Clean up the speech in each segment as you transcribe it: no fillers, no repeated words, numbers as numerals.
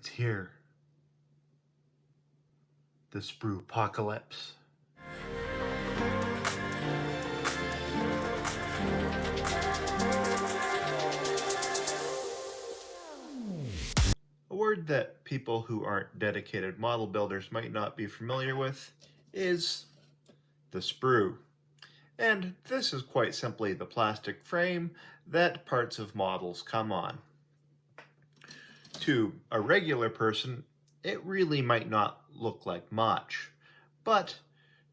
It's here. The Sprue-Pocalypse. A word that people who aren't dedicated model builders might not be familiar with is the sprue. And this is quite simply the plastic frame that parts of models come on. To a regular person, it really might not look like much, but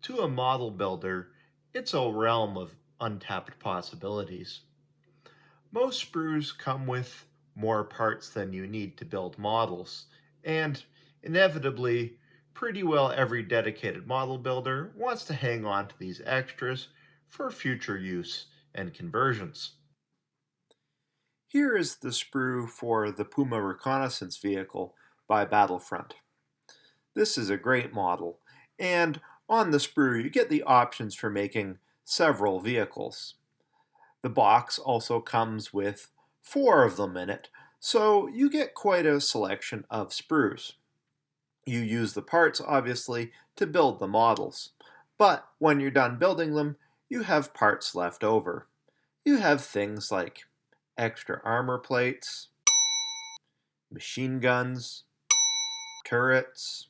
to a model builder, it's a realm of untapped possibilities. Most sprues come with more parts than you need to build models, and inevitably, pretty well every dedicated model builder wants to hang on to these extras for future use and conversions. Here is the sprue for the Puma reconnaissance vehicle by Battlefront. This is a great model, and on the sprue you get the options for making several vehicles. The box also comes with 4 of them in it, so you get quite a selection of sprues. You use the parts, obviously, to build the models, but when you're done building them, you have parts left over. You have things like extra armor plates, machine guns, turrets,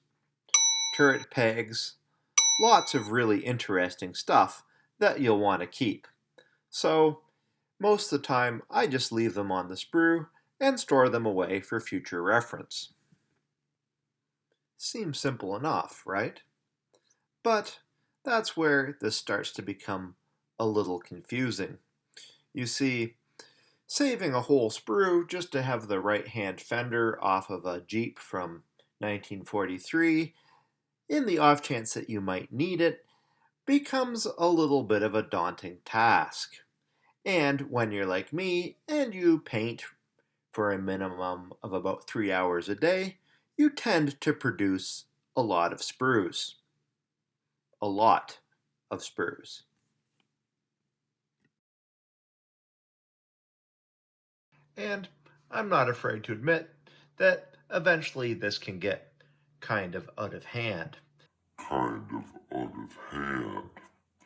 turret pegs, lots of really interesting stuff that you'll want to keep. So most of the time I just leave them on the sprue and store them away for future reference. Seems simple enough, right? But that's where this starts to become a little confusing. You see, saving a whole sprue just to have the right-hand fender off of a Jeep from 1943, in the off chance that you might need it, becomes a little bit of a daunting task. And when you're like me and you paint for a minimum of about 3 hours a day, you tend to produce a lot of sprues. A lot of sprues. And I'm not afraid to admit that eventually this can get kind of out of hand.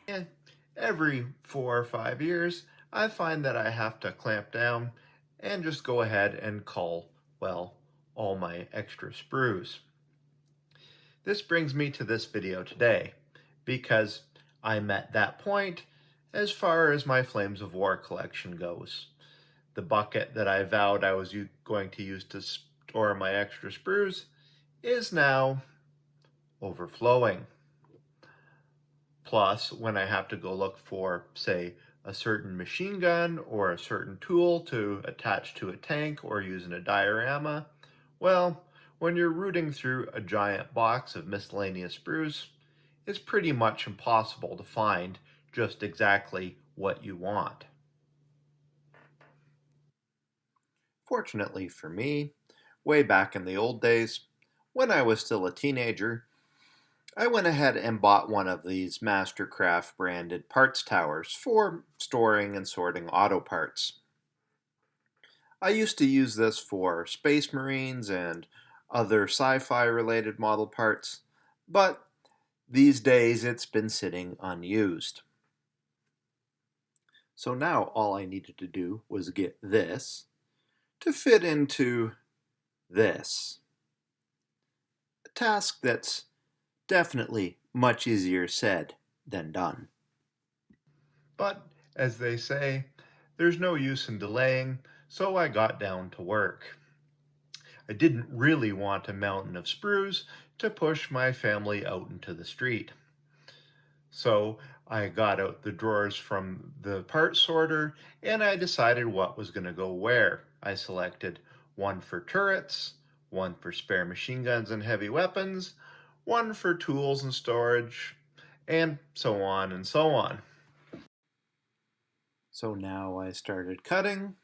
And every 4 or 5 years, I find that I have to clamp down and just go ahead and cull, well, all my extra sprues. This brings me to this video today, because I'm at that point as far as my Flames of War collection goes. The bucket that I vowed I was going to use to store my extra sprues is now overflowing. Plus, when I have to go look for, say, a certain machine gun or a certain tool to attach to a tank or use in a diorama, well, when you're rooting through a giant box of miscellaneous sprues, it's pretty much impossible to find just exactly what you want. Fortunately for me, way back in the old days, when I was still a teenager, I went ahead and bought one of these Mastercraft branded parts towers for storing and sorting auto parts. I used to use this for Space Marines and other sci-fi related model parts, but these days it's been sitting unused. So now all I needed to do was get this to fit into this. A task that's definitely much easier said than done. But, as they say, there's no use in delaying, so I got down to work. I didn't really want a mountain of sprues to push my family out into the street. So I got out the drawers from the part sorter and I decided what was going to go where. I selected one for turrets, one for spare machine guns and heavy weapons, one for tools and storage, and so on and so on. So now I started cutting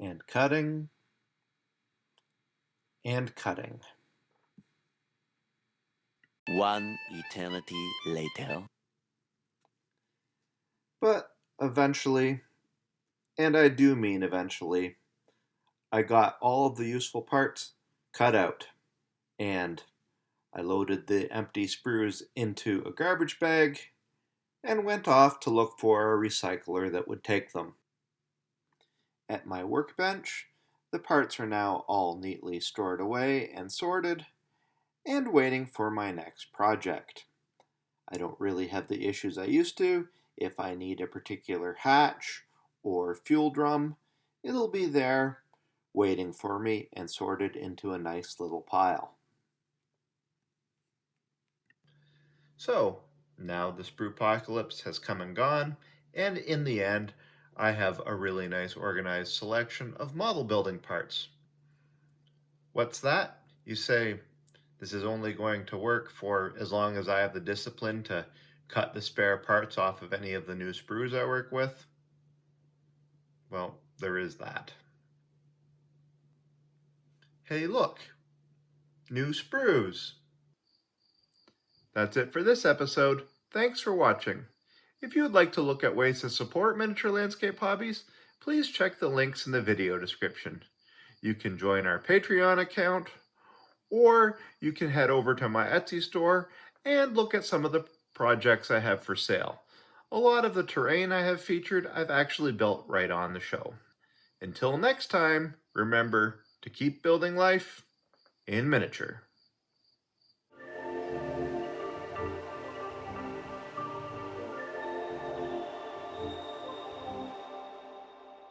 and cutting and cutting. One eternity later. But eventually, and I do mean eventually, I got all of the useful parts cut out, and I loaded the empty sprues into a garbage bag and went off to look for a recycler that would take them. At my workbench, the parts are now all neatly stored away and sorted, and waiting for my next project. I don't really have the issues I used to. If I need a particular hatch or fuel drum, it'll be there waiting for me and sorted into a nice little pile. So, now the Sprue-Pocalypse has come and gone, and in the end, I have a really nice organized selection of model building parts. What's that? You say, this is only going to work for as long as I have the discipline to cut the spare parts off of any of the new sprues I work with? Well, there is that. Hey, look, new sprues. That's it for this episode. Thanks for watching. If you would like to look at ways to support miniature landscape hobbies, please check the links in the video description. You can join our Patreon account, or you can head over to my Etsy store and look at some of the projects I have for sale. A lot of the terrain I have featured, I've actually built right on the show. Until next time, remember to keep building life in miniature.